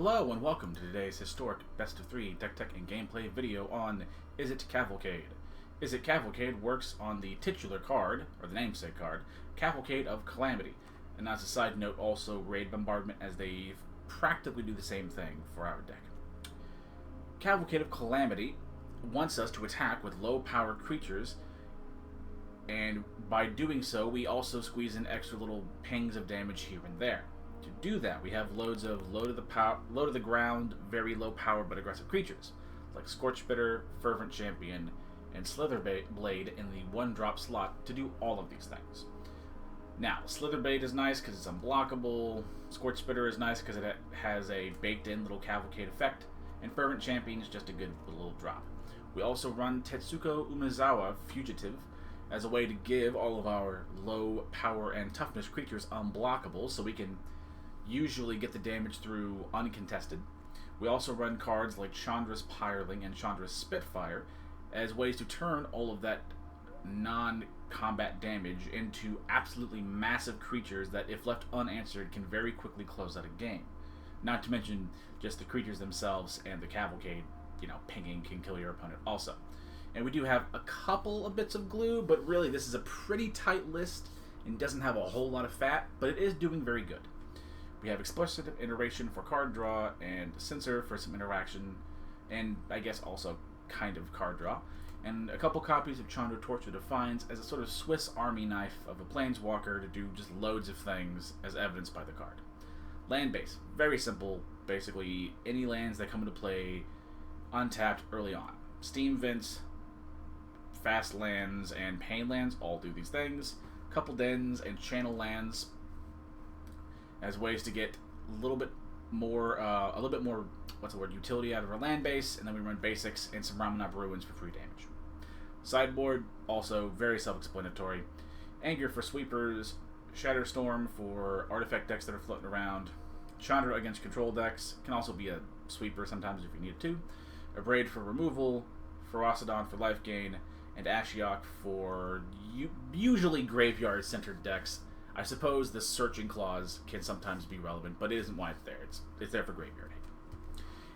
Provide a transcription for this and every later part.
Hello and welcome to today's historic Best of 3 deck tech and gameplay video on Izzet Cavalcade. Izzet Cavalcade works on the titular card, or the namesake card, Cavalcade of Calamity. And as a side note, also Raid Bombardment, as they practically do the same thing for our deck. Cavalcade of Calamity wants us to attack with low-powered creatures, and by doing so, we also squeeze in extra little pings of damage here and there. To do that, we have loads of low to the ground, very low power but aggressive creatures, like Scorch Spitter, Fervent Champion, and Slither Blade in the 1-drop slot to do all of these things. Now, Slither Blade is nice because it's unblockable, Scorch Spitter is nice because it has a baked-in little Cavalcade effect, and Fervent Champion is just a good little drop. We also run Tetsuko Umezawa, Fugitive, as a way to give all of our low power and toughness creatures unblockable, so we can usually get the damage through uncontested. We also run cards like Chandra's Pyreling and Chandra's Spitfire as ways to turn all of that non-combat damage into absolutely massive creatures that, if left unanswered, can very quickly close out a game. Not to mention just the creatures themselves and the Cavalcade, pinging can kill your opponent also. And we do have a couple of bits of glue, but really this is a pretty tight list and doesn't have a whole lot of fat, but it is doing very good. We have explicit iteration for card draw and censor for some interaction, and I guess also kind of card draw, and a couple copies of Chandra Torch of Defiance as a sort of Swiss Army knife of a planeswalker to do just loads of things as evidenced by the card. Land base, very simple, basically any lands that come into play untapped early on. Steam Vents, Fast Lands, and Pain Lands all do these things. Couple Dens and Channel Lands as ways to get a little bit more, utility out of our land base, and then we run basics and some Ramunap Ruins for free damage. Sideboard, also very self-explanatory. Anger for sweepers, Shatterstorm for artifact decks that are floating around, Chandra against control decks, can also be a sweeper sometimes if you need it to, Abrade for removal, Ferocidon for life gain, and Ashiok for usually graveyard-centered decks. I suppose the searching clause can sometimes be relevant, but it isn't why it's there. It's there for graveyard.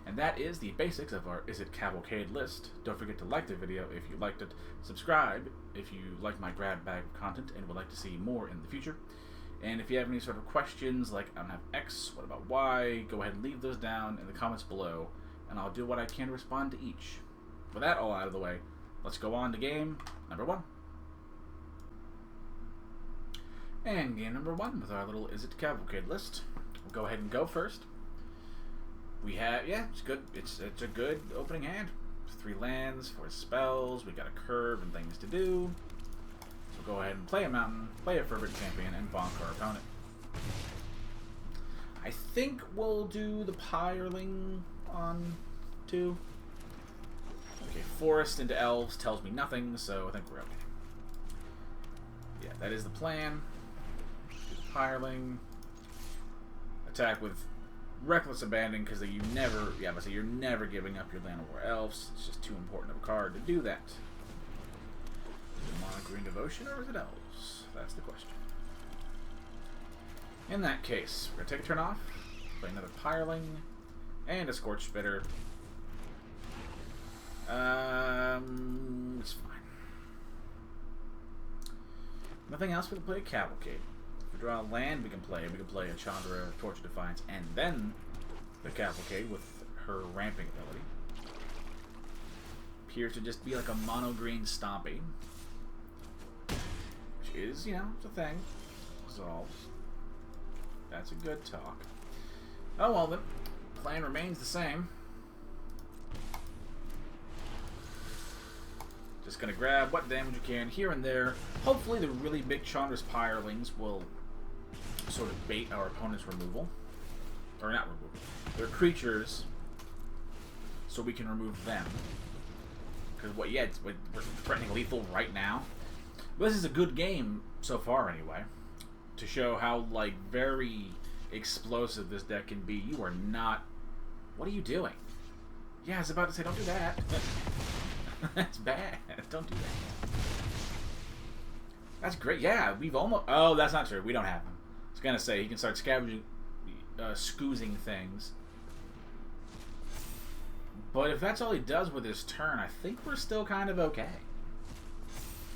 And that is the basics of our Izzet Cavalcade list. Don't forget to like the video if you liked it. Subscribe if you like my grab bag of content and would like to see more in the future. And if you have any sort of questions like, I don't have X, what about Y, go ahead and leave those down in the comments below, and I'll do what I can to respond to each. With that all out of the way, let's go on to game number 1. And game number 1 with our little Izzet Cavalcade list. We'll go ahead and go first. We have, it's good. It's a good opening hand. 3 lands, 4 spells. We got a curve and things to do. So go ahead and play a mountain, play a Fervent Champion, and bonk our opponent. I think we'll do the Pyreling on 2. Okay, Forest into Elves tells me nothing, so I think we're okay. Yeah, that is the plan. Pyreling, attack with reckless abandon because you're never giving up your land or Elves. It's just too important of a card to do that. Is it Mono Green Devotion or is it Elves? That's the question. In that case, we're gonna take a turn off, play another Pyreling, and a Scorch Spitter. It's fine. Nothing else. We can play a Cavalcade. If we draw a land, we can play a Chandra Torch of Defiance, and then the Cavalcade with her ramping ability. Appears to just be like a mono green Stompy, which is, it's a thing. Resolves. That's a good talk. Oh well, the plan remains the same. Just gonna grab what damage you can here and there. Hopefully the really big Chandra's Pyrelings will sort of bait our opponent's removal. Or not removal. They're creatures, so we can remove them. Because we're threatening lethal right now. But this is a good game so far anyway. To show how, very explosive this deck can be. You are not... What are you doing? Yeah, I was about to say, don't do that. That's bad. Don't do that. That's great. Yeah, we've almost... Oh, that's not true. We don't have him. I was going to say, he can start scavenging, scoozing things. But if that's all he does with his turn, I think we're still kind of okay.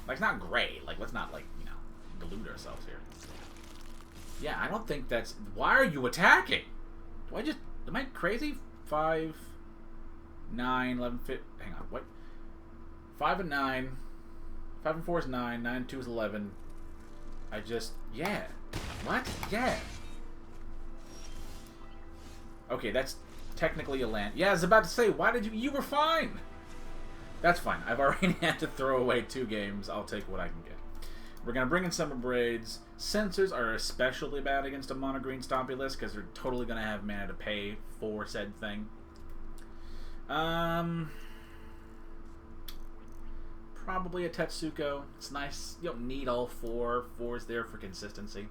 Like, it's not great. Like, let's not, like, you know, delude ourselves here. Yeah, I don't think that's... Why are you attacking? Do I just... Am I crazy? 5, 9, 11, 15... Hang on, what? 5 and 9. 5 and 4 is 9. 9 and 2 is 11. I just... Yeah. What? Yeah. Okay, that's technically a land. Yeah, I was about to say, why did you... You were fine! That's fine. I've already had to throw away 2 games. I'll take what I can get. We're going to bring in Summer Braids. Censors are especially bad against a mono green Stompy list because they're totally going to have mana to pay for said thing. Probably a Tetsuko. It's nice. You don't need all 4. 4 is there for consistency.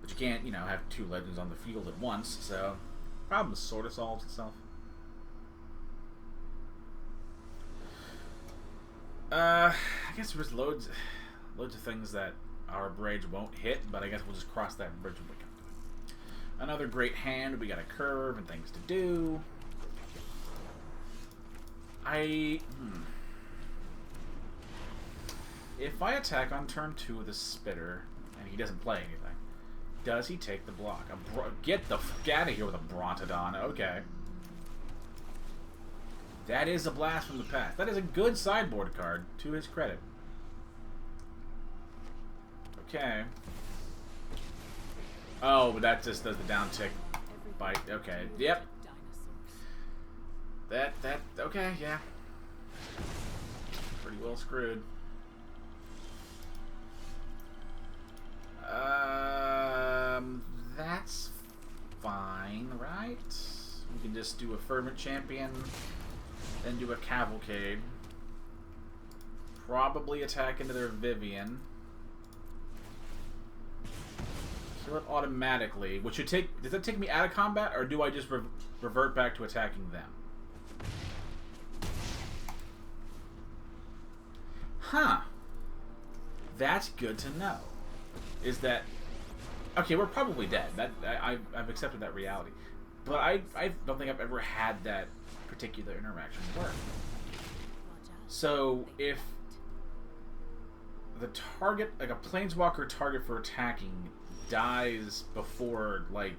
But you can't, you know, have 2 legends on the field at once. So, problem sort of solves itself. I guess there's loads of things that our Braids won't hit, but I guess we'll just cross that bridge when we come to it. Another great hand. We got a curve and things to do. If I attack on turn 2 with a Spitter and he doesn't play anything, does he take the block? Get the fuck out of here with a Brontodon. Okay. That is a blast from the past. That is a good sideboard card, to his credit. Okay. Oh, but that just does the down tick bite. Okay. Yep. Okay, yeah. Pretty well screwed. That's fine, right? We can just do a Fervent Champion, then do a Cavalcade. Probably attack into their Vivian. Kill it automatically, which should take... Does that take me out of combat, or do I just revert back to attacking them? Huh. That's good to know. Is that... Okay, we're probably dead. I've accepted that reality. But I don't think I've ever had that particular interaction work. So, if the target, like a Planeswalker target for attacking, dies before, like,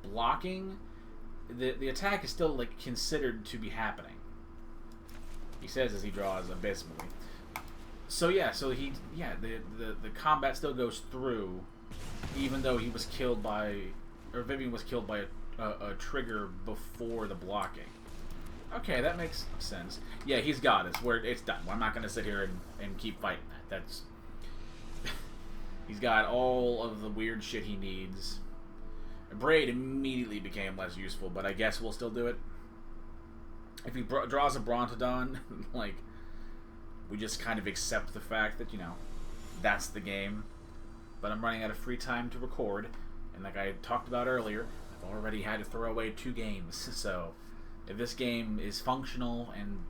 blocking, the attack is still, like, considered to be happening. He says as he draws abysmally. So yeah, the combat still goes through, even though he was killed by, or Vivian was killed by a trigger before the blocking. Okay, that makes sense. Yeah, he's got us. Where it's done. I'm not going to sit here and keep fighting that. That's he's got all of the weird shit he needs. Braid immediately became less useful, but I guess we'll still do it. If he draws a Brontodon, like, we just kind of accept the fact that, you know, that's the game. But I'm running out of free time to record, and like I talked about earlier, I've already had to throw away 2 games. So if this game is functional and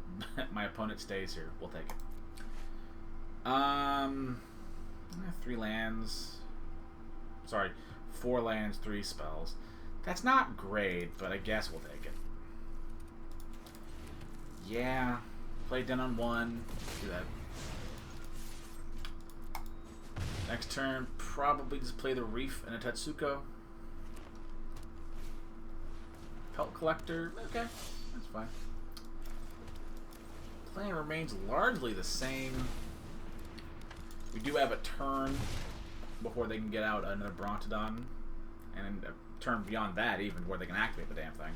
my opponent stays here, we'll take it. 3 lands. Sorry, 4 lands, 3 spells. That's not great, but I guess we'll take it. Yeah. Play Den on 1. Do that. Next turn, probably just play the Reef and a Tetsuko. Pelt Collector. Okay, that's fine. Plan remains largely the same. We do have a turn before they can get out another Brontodon. And a turn beyond that, even, where they can activate the damn thing.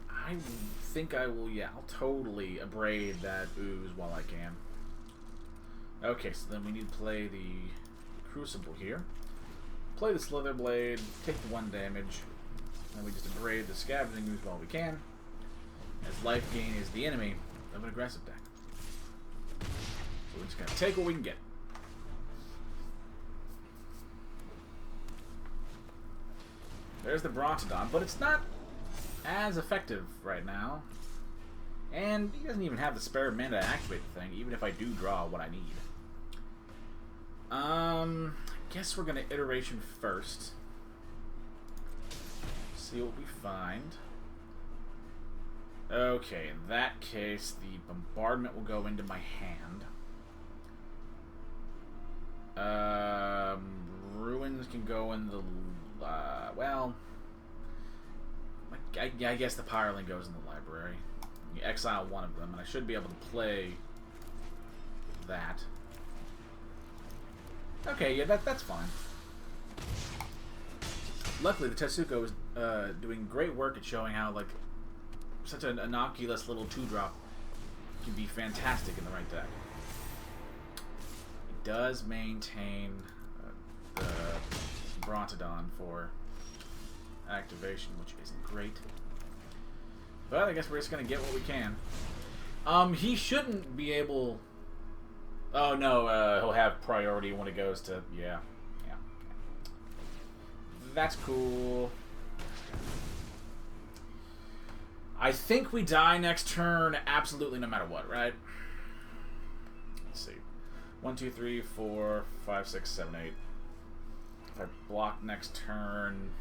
I think I will, yeah, I'll totally abrade that ooze while I can. Okay, so then we need to play the Crucible here. Play the Slither Blade, take the 1 damage, and we just abrade the Scavenging Ooze while we can, as life gain is the enemy of an aggressive deck. So we're just going to take what we can get. There's the Brontodon, but it's not as effective right now. And he doesn't even have the spare mana to activate the thing, even if I do draw what I need. I guess we're gonna iteration first. See what we find. Okay, in that case, the bombardment will go into my hand. Ruins can go in the... well... I guess the Pyreling goes in the library. You exile one of them, and I should be able to play that. Okay, yeah, that's fine. Luckily, the Tetsuko is doing great work at showing how, like, such an innocuous little 2-drop can be fantastic in the right deck. It does maintain the Brontodon for activation, which isn't great. But I guess we're just going to get what we can. He shouldn't be able... Oh, no, he'll have priority when it goes to... Yeah. That's cool. I think we die next turn absolutely no matter what, right? Let's see. 1, 2, 3, 4, 5, 6, 7, 8. If I block next turn...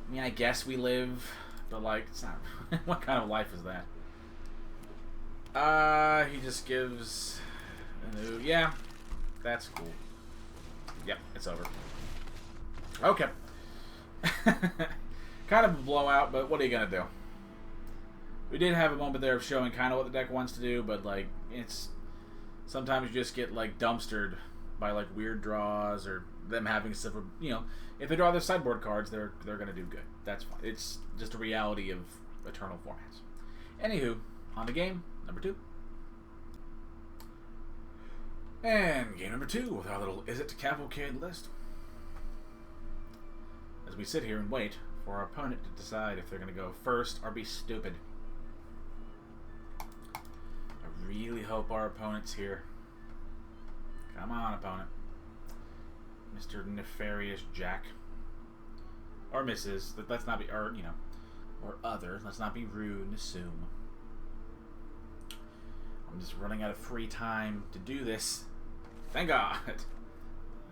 I mean, I guess we live, but, like, it's not... What kind of life is that? He just gives... Yeah, that's cool. Yep, it's over. Okay. Kind of a blowout, but what are you going to do? We did have a moment there of showing kind of what the deck wants to do, but, like, it's... Sometimes you just get, like, dumpstered by, like, weird draws or them having silver... You know, if they draw their sideboard cards, they're going to do good. That's fine. It's just a reality of Eternal formats. Anywho, on to game number 2. And game number 2 with our little Izzet Cavalcade list. As we sit here and wait for our opponent to decide if they're going to go first or be stupid. I really hope our opponent's here. Come on, opponent. Mr. Nefarious Jack. Or Mrs. Let's not be, or, you know, or other. Let's not be rude and assume. I'm just running out of free time to do this. Thank God.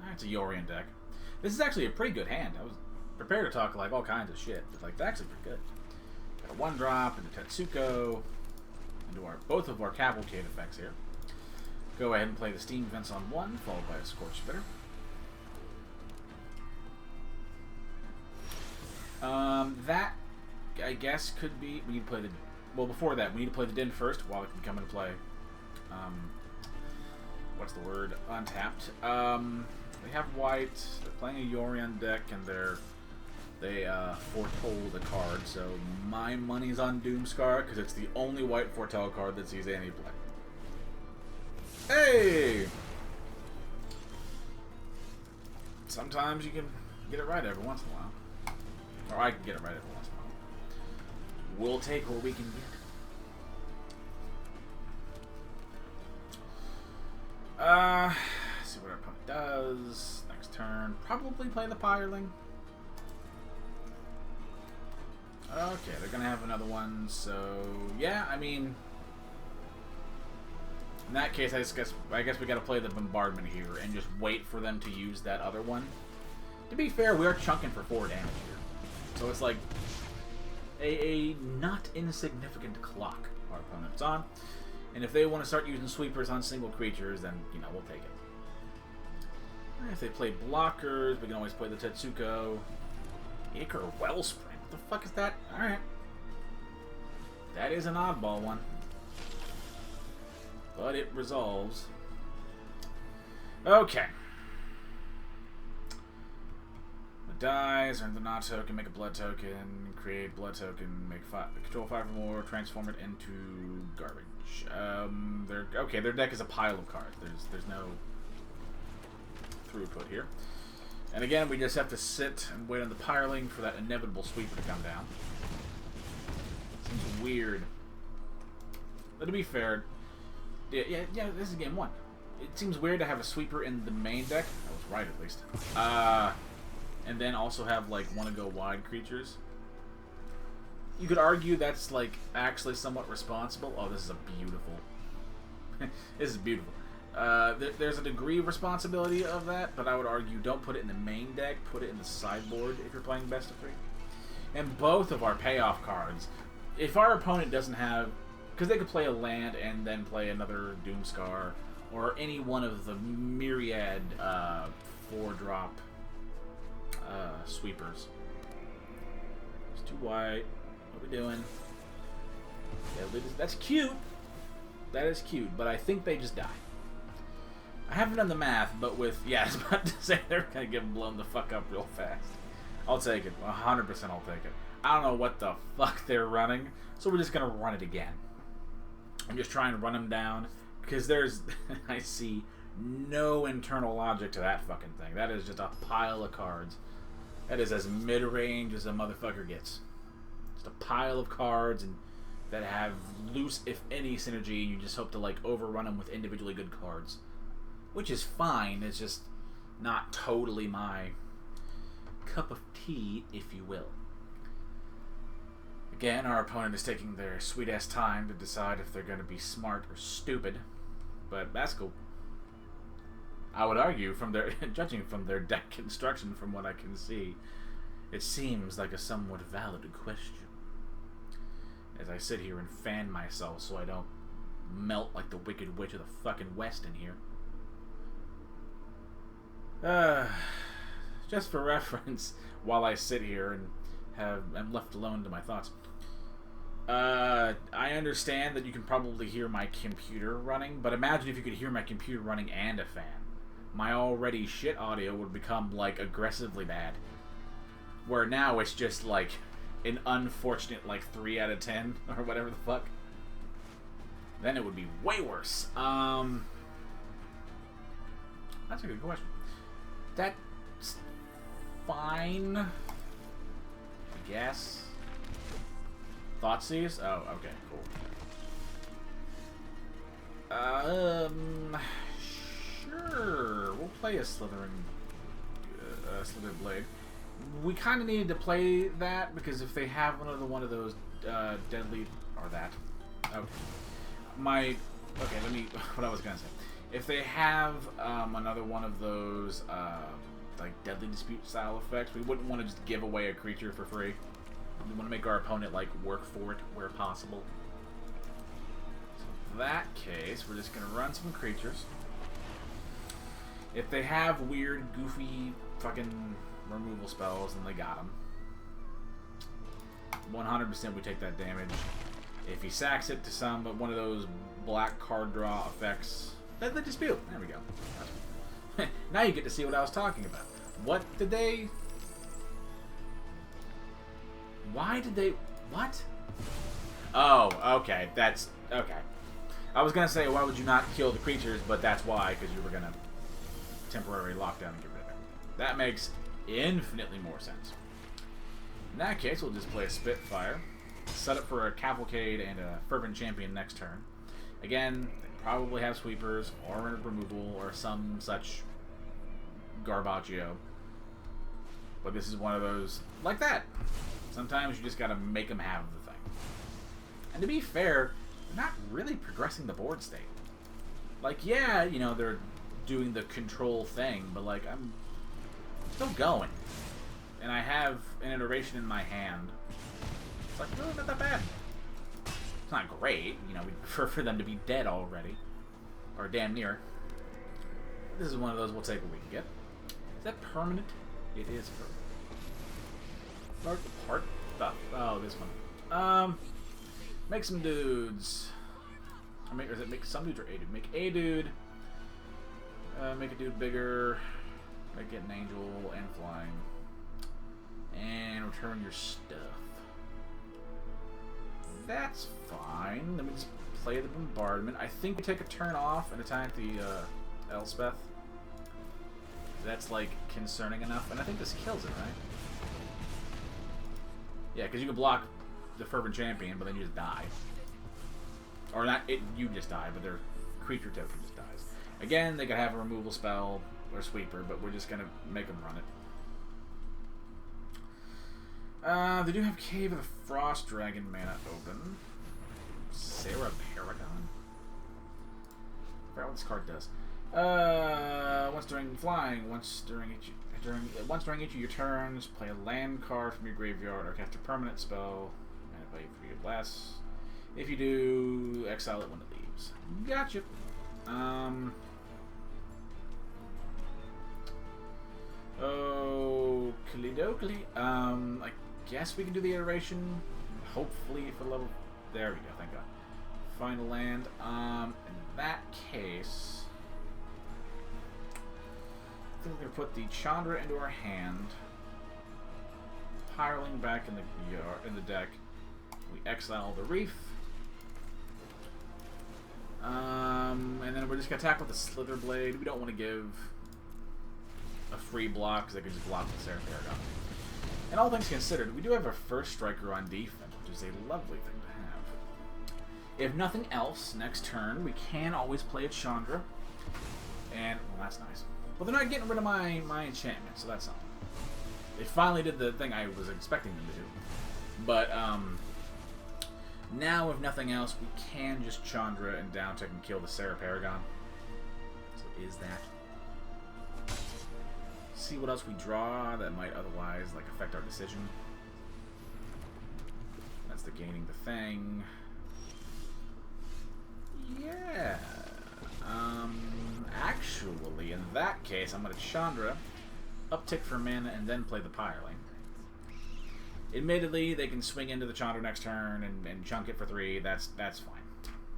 That's a Yorion deck. This is actually a pretty good hand. I was prepared to talk like all kinds of shit, but like it's actually pretty good. Got a 1-drop into Tetsuko, into our both of our Cavalcade effects here. Go ahead and play the Steam Vents on 1, followed by a Scorch Spitter. That I guess could be. We need to play the. Well, before that, we need to play the Din first while it can come into play. What's the word? Untapped. They have white. They're playing a Yorion deck, and they foretold a card. So my money's on Doomscar because it's the only white foretell card that sees any play. Hey! Sometimes you can get it right every once in a while. Or I can get it right every once in a while. We'll take what we can get. See what our opponent does. Next turn, probably play the Pyreling. Okay, they're gonna have another one, so yeah, I mean, in that case, I guess we gotta play the Bombardment here and just wait for them to use that other one. To be fair, we are chunking for 4 damage here, so it's like a not insignificant clock our opponent's on. And if they want to start using sweepers on single creatures, then, you know, we'll take it. If they play blockers, we can always play the Tetsuko. Ichor Wellspring. What the fuck is that? Alright. That is an oddball one. But it resolves. Okay. The dies, earn the not token, make a blood token, create blood token, make control 5 or more, transform it into garbage. Their deck is a pile of cards. There's no throughput here. And again, we just have to sit and wait on the Pyreling for that inevitable sweeper to come down. Seems weird. But to be fair, yeah, this is game 1. It seems weird to have a sweeper in the main deck. I was right, at least. And then also have, like, wanna-go-wide creatures. You could argue that's, like, actually somewhat responsible. Oh, this is a beautiful... This is beautiful. There's a degree of responsibility of that, but I would argue don't put it in the main deck, put it in the sideboard if you're playing best of 3. And both of our payoff cards if our opponent doesn't have, because they could play a land and then play another Doomscar, or any one of the myriad 4-drop sweepers. It's too white. What are we doing? Yeah, that's cute. That is cute, but I think they just die. I haven't done the math, but with... Yeah, I was about to say they're going to get blown the fuck up real fast. I'll take it. 100% I'll take it. I don't know what the fuck they're running, so we're just going to run it again. I'm just trying to run them down, because there's... I see no internal logic to that fucking thing. That is just a pile of cards. That is as mid-range as a motherfucker gets. Just a pile of cards and that have loose, if any, synergy, and you just hope to, like, overrun them with individually good cards. Which is fine, it's just not totally my cup of tea, if you will. Again, our opponent is taking their sweet-ass time to decide if they're going to be smart or stupid, but that's cool. I would argue, from their judging from their deck construction, from what I can see, it seems like a somewhat valid question. As I sit here and fan myself so I don't melt like the Wicked Witch of the fucking West in here. Just for reference, while I sit here and am left alone to my thoughts. I understand that you can probably hear my computer running, but imagine if you could hear my computer running and a fan. My already shit audio would become, like, aggressively bad. Where now it's just, like, an unfortunate, like, 3 out of 10, or whatever the fuck. Then it would be way worse. That's a good question. That's fine, I guess. Thoughtseize? Oh, okay, cool. Sure. We'll play a Slither Blade. We kind of needed to play that because if they have one of those deadly or that. Okay. Let me. What I was gonna say. If they have another one of those like Deadly Dispute style effects, we wouldn't want to just give away a creature for free. We want to make our opponent like work for it where possible. So in that case, we're just gonna run some creatures. If they have weird, goofy, fucking removal spells, then they got them. 100% we take that damage. If he sacks it to some, but one of those black card draw effects. Deadly Dispute. There we go. Now you get to see what I was talking about. What did they... Why did they... What? Oh, okay. That's... Okay. I was going to say, why would you not kill the creatures, but that's why, because you were going to temporarily lock down and get rid of it. That makes infinitely more sense. In that case, we'll just play a Spitfire. Set up for a Cavalcade and a Fervent Champion next turn. Again, probably have sweepers or removal or some such garbaggio. But this is one of those like that. Sometimes you just gotta make them have the thing. And to be fair, they're not really progressing the board state. Like, yeah, you know, they're doing the control thing, but like, I'm still going. And I have an iteration in my hand. It's like, really not that bad. It's not great, you know, we'd prefer for them to be dead already. Or damn near. This is one of those we'll take what we can get. Is that permanent? It is permanent. Heart stuff. Oh, this one. Make some dudes. Or is it make some dudes or a dude? Make a dude. Make a dude bigger. Make it an angel and flying. And return your stuff. That's fine. Let me just play the bombardment. I think we take a turn off and attack the Elspeth. That's like concerning enough, and I think this kills it, right? Yeah, because you can block the Fervent Champion, but then you just die. Or not, you just die, but their creature token just dies. Again, they could have a removal spell or sweeper, but we're just gonna make them run it. They do have Cave of the Frost Dragon mana open. Sarah Paragon. I forgot what this card does. Once during flying, once during each of your turns, play a land card from your graveyard or cast a permanent spell. play 3 or less. If you do, exile it when it leaves. Gotcha. Oh, Kalidokali. I guess we can do the iteration. Hopefully for level. There we go. Thank God. Find a land. In that case, I think we're gonna put the Chandra into our hand. Pyreling back in the deck. We exile the Reef. And then we're just gonna attack with the Slither Blade. We don't want to give a free block because they can just block the Seraph Paragon. And all things considered, we do have our first striker on defense, which is a lovely thing to have. If nothing else, next turn we can always play a Chandra. And, well, that's nice. But they're not getting rid of my enchantment, so that's something. They finally did the thing I was expecting them to do. But, now, if nothing else, we can just Chandra and down check and kill the Seraph Paragon. So is that. See what else we draw that might otherwise like affect our decision. That's the gaining the thing. Yeah. Actually, in that case, I'm going to Chandra, uptick for mana, and then play the Pyreling. Admittedly, they can swing into the Chandra next turn and chunk it for 3. That's fine.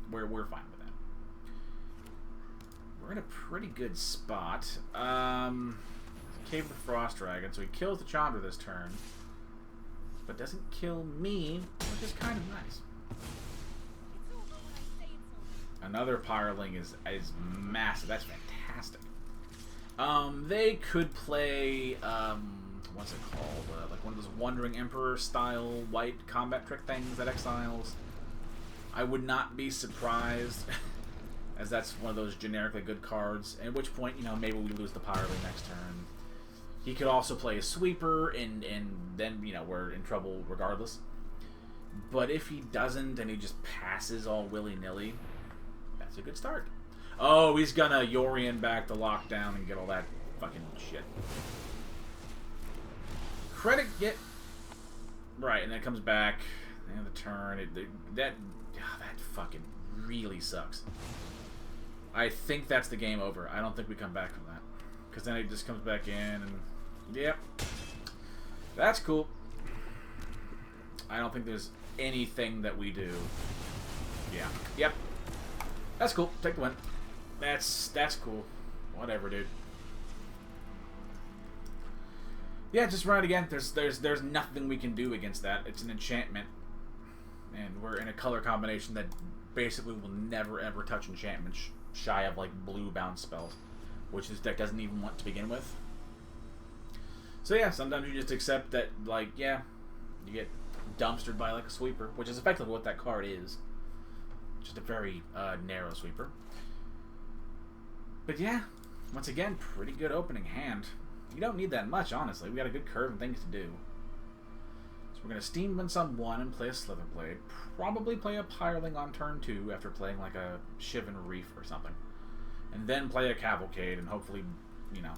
We're fine with that. We're in a pretty good spot. Cave of the Frost Dragon, so he kills the Chandra this turn, but doesn't kill me, which is kind of nice. Another Pyreling is massive. That's fantastic. They could play what's it called? Like one of those Wandering Emperor style white combat trick things that exiles. I would not be surprised, as that's one of those generically good cards. At which point, you know, maybe we lose the Pyreling next turn. He could also play a sweeper, and then, you know, we're in trouble regardless. But if he doesn't, and he just passes all willy-nilly, that's a good start. Oh, he's gonna Yorion back the lockdown and get all that fucking shit. Credit get... Right, and then it comes back, and the turn, that fucking really sucks. I think that's the game over. I don't think we come back from that. Because then it just comes back in, and... Yep. That's cool. I don't think there's anything that we do. Yeah. Yep. That's cool. Take the win. That's cool. Whatever, dude. Yeah, just run it again. There's nothing we can do against that. It's an enchantment. And we're in a color combination that basically will never ever touch enchantments shy of like blue bounce spells, which this deck doesn't even want to begin with. So yeah, sometimes you just accept that, like, yeah, you get dumpstered by like a sweeper, which is effectively what that card is. Just a very narrow sweeper. But yeah, once again, pretty good opening hand. You don't need that much, honestly. We got a good curve and things to do. So we're going to Steam Wince on 1 and play a Slither Blade. Probably play a Pyreling on turn 2 after playing like a Shivan Reef or something. And then play a Cavalcade and hopefully, you know,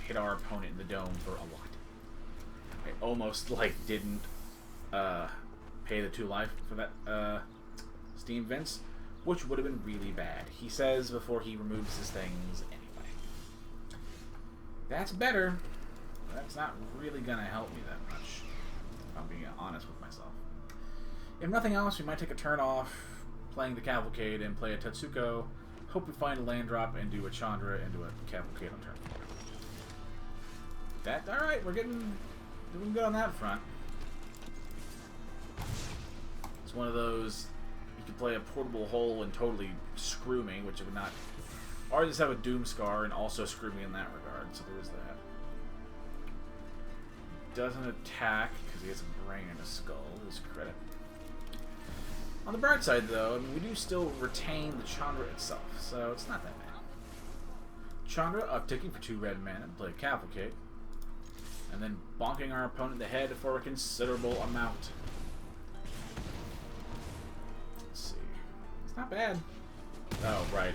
hit our opponent in the dome for a lot. I almost, like, didn't pay the 2 life for that Steam Vince, which would have been really bad. He says before he removes his things anyway. That's better. That's not really going to help me that much, if I'm being honest with myself. If nothing else, we might take a turn off playing the Cavalcade and play a Tetsuko. Hope we find a land drop and do a Chandra and do a Cavalcade on turn 4. Alright, we're doing good on that front. It's one of those, you can play a portable hole and totally screw me, which would not, or just have a Doomscar and also screw me in that regard, so there is that. Doesn't attack because he has a brain and a skull, his credit. On the bright side, though, I mean, we do still retain the Chandra itself, so it's not that bad. Chandra upticking for 2 red mana and play Cavalcade, and then bonking our opponent in the head for a considerable amount. Let's see. It's not bad. Oh, right.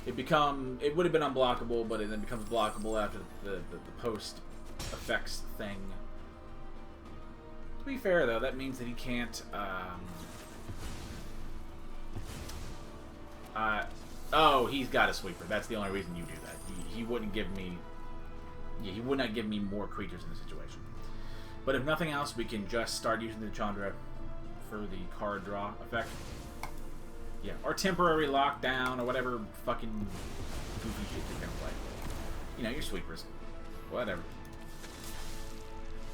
It would have been unblockable, but it then becomes blockable after the post effects thing. be fair, though, that means that he can't, oh, he's got a sweeper. That's the only reason you do that. He wouldn't give me... Yeah, he would not give me more creatures in the situation. But if nothing else, we can just start using the Chandra for the card draw effect. Yeah, or temporary lockdown, or whatever fucking goofy shit you're gonna play. You know, your sweepers. Whatever.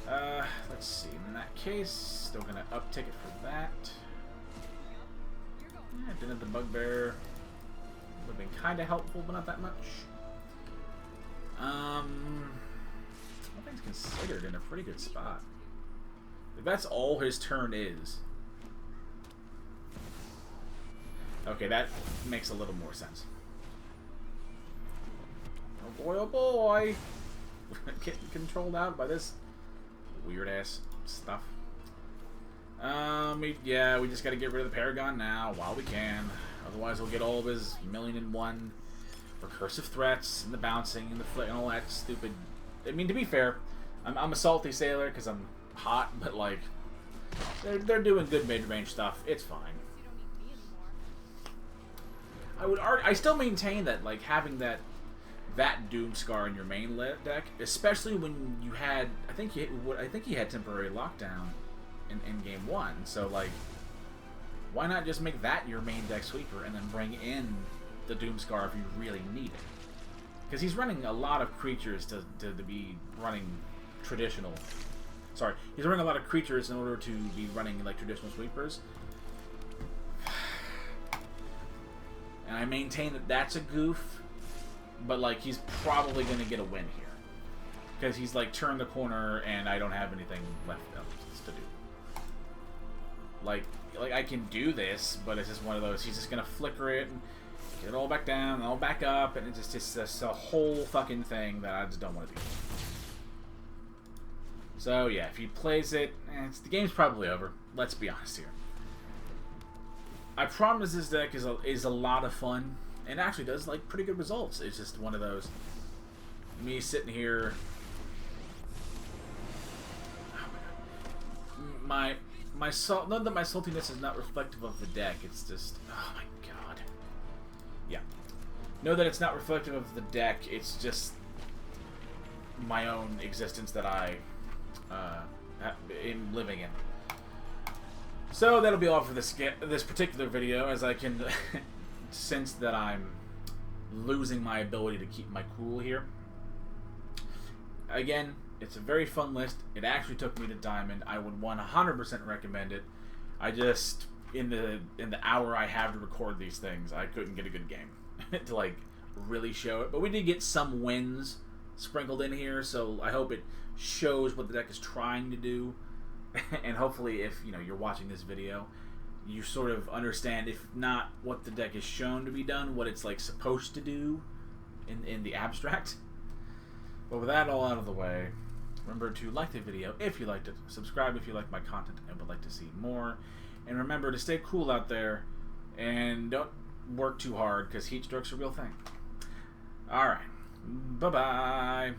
Let's see. In that case, still gonna uptick it for that. Yeah, didn't have the Bugbear. Would have been kind of helpful, but not that much. All things considered, in a pretty good spot. If that's all his turn is. Okay, that makes a little more sense. Oh boy, oh boy! Getting controlled out by this weird-ass stuff. Yeah, we just gotta get rid of the Paragon now, while we can. Otherwise, we'll get all of his 1,000,001 recursive threats, and the bouncing, and the flick, and all that stupid... I mean, to be fair, I'm a salty sailor, because I'm hot, but, like, they're doing good mid-range stuff. It's fine. I still maintain that, like, having that Doomscar in your main deck, especially when you had, I think he had temporary lockdown in game 1. So, like, why not just make that your main deck sweeper and then bring in the Doomscar if you really need it? Because he's running a lot of creatures to be running traditional. Sorry, he's running a lot of creatures in order to be running like traditional sweepers. And I maintain that that's a goof, but like he's probably going to get a win here. Because he's like turned the corner and I don't have anything left else to do. Like I can do this, but it's just one of those, he's just going to flicker it and get it all back down and all back up, and it's just a whole fucking thing that I just don't want to do. So yeah, if he plays it, the game's probably over. Let's be honest here. I promise this deck is a lot of fun, and actually does like pretty good results. It's just one of those, me sitting here. Oh my God. Not that my saltiness is not reflective of the deck. It's just, oh my God. Yeah. Know that it's not reflective of the deck. It's just my own existence that I am living in. So that'll be all for this particular video, as I can sense that I'm losing my ability to keep my cool here. Again, it's a very fun list. It actually took me to Diamond. I would 100% recommend it. I just, in the hour I have to record these things, I couldn't get a good game to like really show it. But we did get some wins sprinkled in here, so I hope it shows what the deck is trying to do. And hopefully, if you're watching this video, you sort of understand, if not what the deck is shown to be done, what it's like supposed to do in the abstract. But with that all out of the way, remember to like the video if you liked it, subscribe if you like my content and would like to see more, and remember to stay cool out there and don't work too hard, because heat stroke's a real thing. Alright, bye bye.